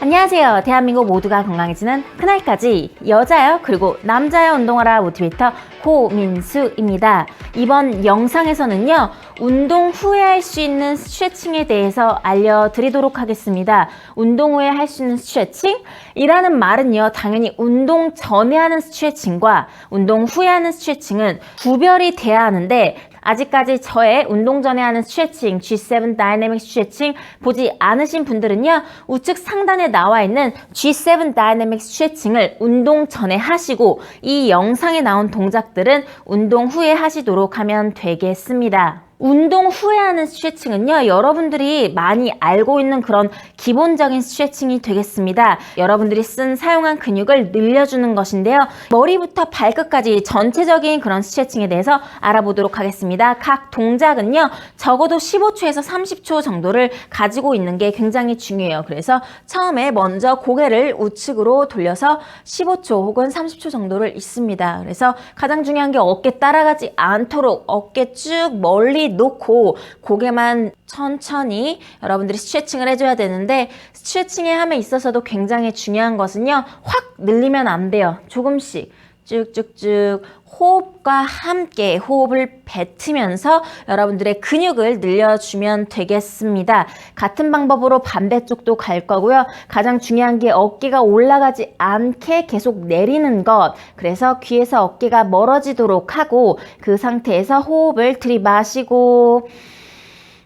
안녕하세요. 대한민국 모두가 건강해지는 그날까지 여자여 그리고 남자여 운동하라 모티베이터 고민수입니다. 이번 영상에서는요, 운동 후에 할 수 있는 스트레칭에 대해서 알려드리도록 하겠습니다. 운동 후에 할 수 있는 스트레칭이라는 말은요, 당연히 운동 전에 하는 스트레칭과 운동 후에 하는 스트레칭은 구별이 돼야 하는데, 아직까지 저의 운동 전에 하는 스트레칭, G7 다이내믹 스트레칭 보지 않으신 분들은요, 우측 상단에 나와 있는 G7 다이내믹 스트레칭을 운동 전에 하시고, 이 영상에 나온 동작들은 운동 후에 하시도록 하면 되겠습니다. 운동 후에 하는 스트레칭은요, 여러분들이 많이 알고 있는 그런 기본적인 스트레칭이 되겠습니다. 여러분들이 사용한 근육을 늘려주는 것인데요, 머리부터 발끝까지 전체적인 그런 스트레칭에 대해서 알아보도록 하겠습니다. 각 동작은요, 적어도 15초에서 30초 정도를 가지고 있는 게 굉장히 중요해요. 그래서 처음에 먼저 고개를 우측으로 돌려서 15초 혹은 30초 정도를 있습니다. 그래서 가장 중요한 게 어깨 따라가지 않도록 어깨 쭉 멀리 놓고 고개만 천천히 여러분들이 스트레칭을 해줘야 되는데, 스트레칭에 함에 있어서도 굉장히 중요한 것은요, 확 늘리면 안 돼요. 조금씩 쭉쭉쭉 호흡과 함께 호흡을 뱉으면서 여러분들의 근육을 늘려주면 되겠습니다. 같은 방법으로 반대쪽도 갈 거고요. 가장 중요한 게 어깨가 올라가지 않게 계속 내리는 것. 그래서 귀에서 어깨가 멀어지도록 하고, 그 상태에서 호흡을 들이마시고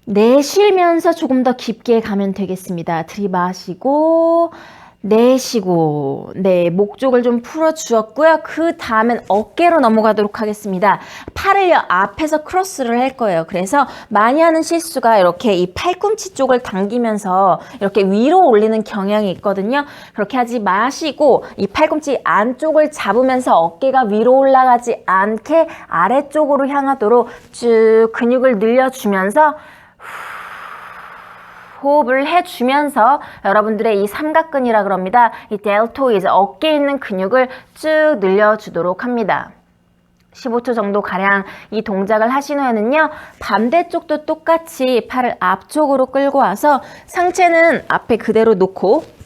내쉬면서 조금 더 깊게 가면 되겠습니다. 들이마시고 내쉬고, 네, 목 쪽을 좀 풀어주었고요. 그 다음엔 어깨로 넘어가도록 하겠습니다. 팔을요, 앞에서 크로스를 할 거예요. 그래서 많이 하는 실수가 이렇게 이 팔꿈치 쪽을 당기면서 이렇게 위로 올리는 경향이 있거든요. 그렇게 하지 마시고, 이 팔꿈치 안쪽을 잡으면서 어깨가 위로 올라가지 않게 아래쪽으로 향하도록 쭉 근육을 늘려주면서 호흡을 해주면서 여러분들의 이 삼각근이라 그럽니다. 이 델토이드, 어깨에 있는 근육을 쭉 늘려주도록 합니다. 15초 정도 가량 이 동작을 하신 후에는요, 반대쪽도 똑같이 팔을 앞쪽으로 끌고 와서 상체는 앞에 그대로 놓고,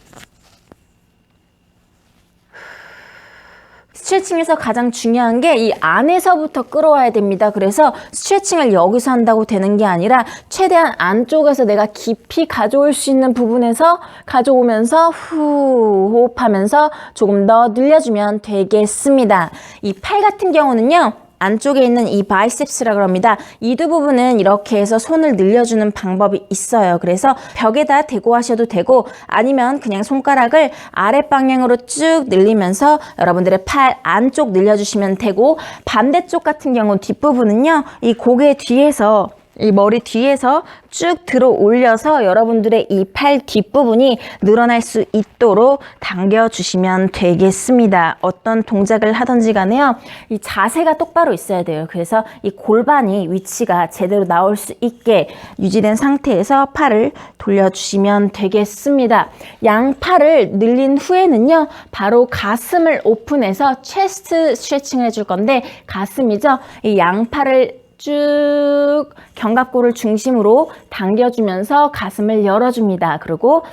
스트레칭에서 가장 중요한 게 이 안에서부터 끌어와야 됩니다. 그래서 스트레칭을 여기서 한다고 되는 게 아니라 최대한 안쪽에서 내가 깊이 가져올 수 있는 부분에서 가져오면서 후 호흡하면서 조금 더 늘려주면 되겠습니다. 이 팔 같은 경우는요, 안쪽에 있는 이 바이셉스라고 합니다. 이 두 부분은 이렇게 해서 손을 늘려주는 방법이 있어요. 그래서 벽에다 대고 하셔도 되고, 아니면 그냥 손가락을 아랫방향으로 쭉 늘리면서 여러분들의 팔 안쪽 늘려주시면 되고, 반대쪽 같은 경우 뒷부분은요, 이 고개 뒤에서, 이 머리 뒤에서 쭉 들어 올려서 여러분들의 이 팔 뒷부분이 늘어날 수 있도록 당겨주시면 되겠습니다. 어떤 동작을 하든지 간에요, 이 자세가 똑바로 있어야 돼요. 그래서 이 골반이 위치가 제대로 나올 수 있게 유지된 상태에서 팔을 돌려주시면 되겠습니다. 양팔을 늘린 후에는요, 바로 가슴을 오픈해서 체스트 스트레칭을 해줄 건데, 가슴이죠. 이 양팔을 쭉 견갑골을 중심으로 당겨주면서 가슴을 열어줍니다. 그리고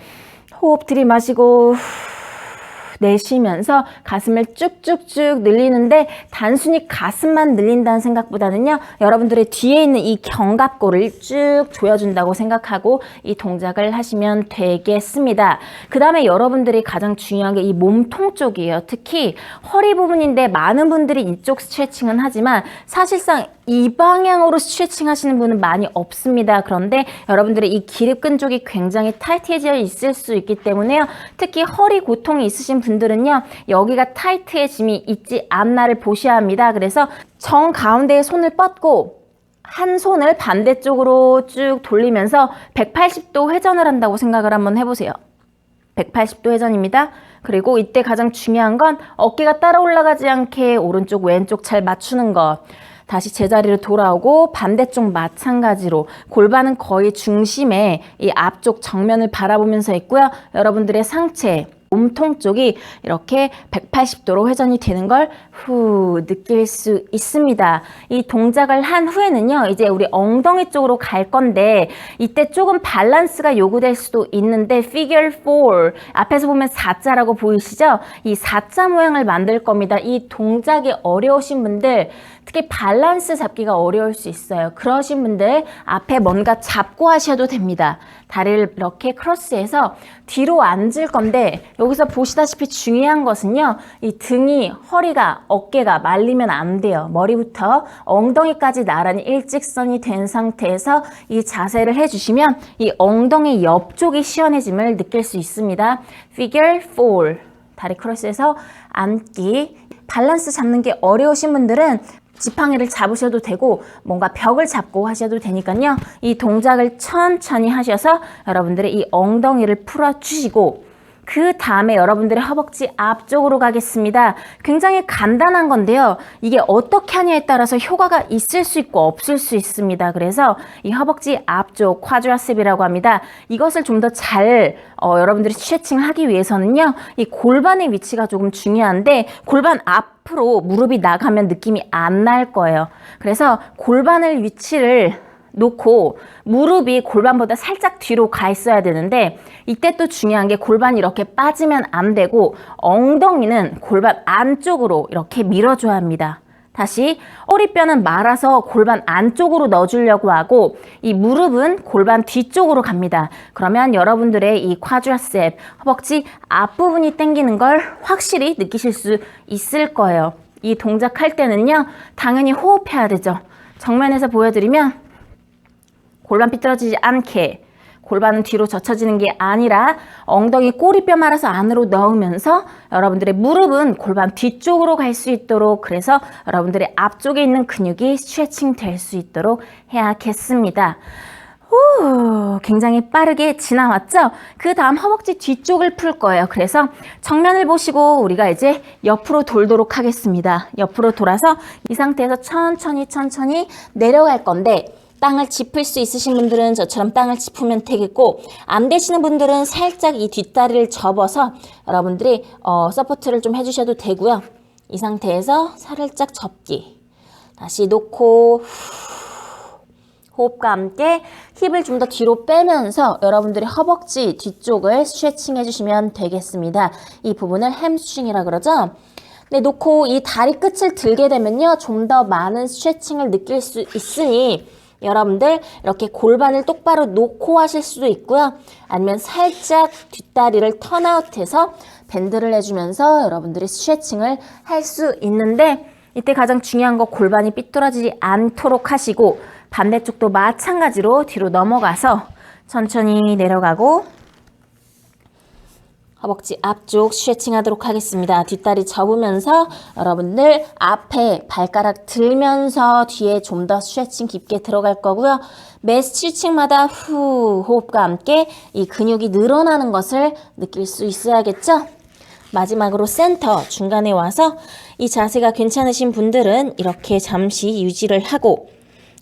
호흡 들이마시고 내쉬면서 가슴을 쭉쭉쭉 늘리는데, 단순히 가슴만 늘린다는 생각보다는요, 여러분들의 뒤에 있는 이 견갑골을 쭉 조여준다고 생각하고 이 동작을 하시면 되겠습니다. 그 다음에 여러분들이 가장 중요한 게 이 몸통 쪽이에요. 특히 허리 부분인데, 많은 분들이 이쪽 스트레칭은 하지만 사실상 이 방향으로 스트레칭 하시는 분은 많이 없습니다. 그런데 여러분들의 이 기립근 쪽이 굉장히 타이트해져 있을 수 있기 때문에요, 특히 허리 고통이 있으신 분들은요, 여기가 타이트해짐이 있지 않나를 보셔야 합니다. 그래서 정 가운데에 손을 뻗고 한 손을 반대쪽으로 쭉 돌리면서 180도 회전을 한다고 생각을 한번 해보세요. 180도 회전입니다. 그리고 이때 가장 중요한 건 어깨가 따라 올라가지 않게 오른쪽 왼쪽 잘 맞추는 것. 다시 제자리로 돌아오고 반대쪽 마찬가지로 골반은 거의 중심에 이 앞쪽 정면을 바라보면서 있고요. 여러분들의 상체, 몸통 쪽이 이렇게 180도로 회전이 되는 걸 느낄 수 있습니다. 이 동작을 한 후에는요, 이제 우리 엉덩이 쪽으로 갈 건데 이때 조금 밸런스가 요구될 수도 있는데 figure 4, 앞에서 보면 4자라고 보이시죠? 이 4자 모양을 만들 겁니다. 이 동작이 어려우신 분들, 특히 밸런스 잡기가 어려울 수 있어요. 그러신 분들 앞에 뭔가 잡고 하셔도 됩니다. 다리를 이렇게 크로스해서 뒤로 앉을 건데 여기서 보시다시피 중요한 것은요. 이 등이, 허리가, 어깨가 말리면 안 돼요. 머리부터 엉덩이까지 나란히 일직선이 된 상태에서 이 자세를 해주시면 이 엉덩이 옆쪽이 시원해짐을 느낄 수 있습니다. Figure 4, 다리 크로스해서 앉기. 밸런스 잡는 게 어려우신 분들은 지팡이를 잡으셔도 되고 뭔가 벽을 잡고 하셔도 되니까요. 이 동작을 천천히 하셔서 여러분들의 이 엉덩이를 풀어주시고 그 다음에 여러분들의 허벅지 앞쪽으로 가겠습니다. 굉장히 간단한 건데요. 이게 어떻게 하냐에 따라서 효과가 있을 수 있고 없을 수 있습니다. 그래서 이 허벅지 앞쪽 쿼드라셉이라고 합니다. 이것을 좀 더 잘 여러분들이 스트레칭을 하기 위해서는요. 이 골반의 위치가 조금 중요한데 골반 앞으로 무릎이 나가면 느낌이 안 날 거예요. 그래서 골반을 위치를 놓고 무릎이 골반보다 살짝 뒤로 가 있어야 되는데 이때 또 중요한 게 골반이 이렇게 빠지면 안 되고 엉덩이는 골반 안쪽으로 이렇게 밀어줘야 합니다. 다시 허리뼈는 말아서 골반 안쪽으로 넣어주려고 하고 이 무릎은 골반 뒤쪽으로 갑니다. 그러면 여러분들의 이 쿼드라셉, 허벅지 앞부분이 당기는 걸 확실히 느끼실 수 있을 거예요. 이 동작할 때는요. 당연히 호흡해야 되죠. 정면에서 보여드리면 골반 삐뚤어지지 않게 골반은 뒤로 젖혀지는 게 아니라 엉덩이 꼬리뼈 말아서 안으로 넣으면서 여러분들의 무릎은 골반 뒤쪽으로 갈 수 있도록 그래서 여러분들의 앞쪽에 있는 근육이 스트레칭 될 수 있도록 해야겠습니다. 굉장히 빠르게 지나왔죠? 그 다음 허벅지 뒤쪽을 풀 거예요. 그래서 정면을 보시고 우리가 이제 옆으로 돌도록 하겠습니다. 옆으로 돌아서 이 상태에서 천천히 내려갈 건데 땅을 짚을 수 있으신 분들은 저처럼 땅을 짚으면 되겠고 안 되시는 분들은 살짝 이 뒷다리를 접어서 여러분들이 서포트를 좀 해주셔도 되고요. 이 상태에서 살짝 접기. 다시 놓고 호흡과 함께 힙을 좀 더 뒤로 빼면서 여러분들이 허벅지 뒤쪽을 스트레칭 해주시면 되겠습니다. 이 부분을 햄스트링이라 그러죠. 네, 놓고 이 다리 끝을 들게 되면요. 좀 더 많은 스트레칭을 느낄 수 있으니 여러분들 이렇게 골반을 똑바로 놓고 하실 수도 있고요. 아니면 살짝 뒷다리를 턴아웃해서 밴드를 해주면서 여러분들이 스트레칭을 할 수 있는데 이때 가장 중요한 거 골반이 삐뚤어지지 않도록 하시고 반대쪽도 마찬가지로 뒤로 넘어가서 천천히 내려가고 허벅지 앞쪽 스트레칭 하도록 하겠습니다. 뒷다리 접으면서 여러분들 앞에 발가락 들면서 뒤에 좀 더 스트레칭 깊게 들어갈 거고요. 매 스트레칭마다 호흡과 함께 이 근육이 늘어나는 것을 느낄 수 있어야겠죠? 마지막으로 센터 중간에 와서 이 자세가 괜찮으신 분들은 이렇게 잠시 유지를 하고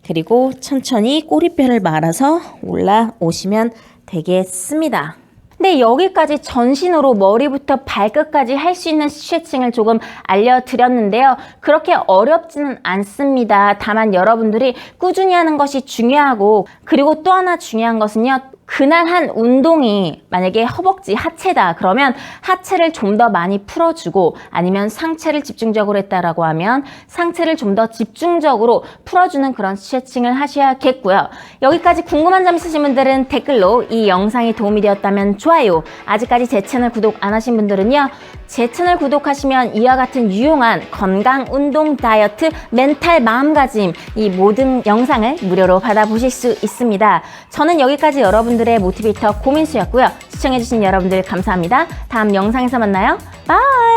그리고 천천히 꼬리뼈를 말아서 올라오시면 되겠습니다. 네, 여기까지 전신으로 머리부터 발끝까지 할 수 있는 스트레칭을 조금 알려드렸는데요. 그렇게 어렵지는 않습니다. 다만 여러분들이 꾸준히 하는 것이 중요하고 그리고 또 하나 중요한 것은요. 그날 한 운동이 만약에 허벅지, 하체다 그러면 하체를 좀 더 많이 풀어주고 아니면 상체를 집중적으로 했다라고 하면 상체를 좀 더 집중적으로 풀어주는 그런 스트레칭을 하셔야겠고요. 여기까지 궁금한 점 있으신 분들은 댓글로 이 영상이 도움이 되었다면 좋아요. 아직까지 제 채널 구독 안 하신 분들은요. 제 채널 구독하시면 이와 같은 유용한 건강, 운동, 다이어트, 멘탈, 마음가짐 이 모든 영상을 무료로 받아보실 수 있습니다. 저는 여기까지 여러분들의 모티베이터 고민수였고요. 시청해주신 여러분들 감사합니다. 다음 영상에서 만나요. 바이!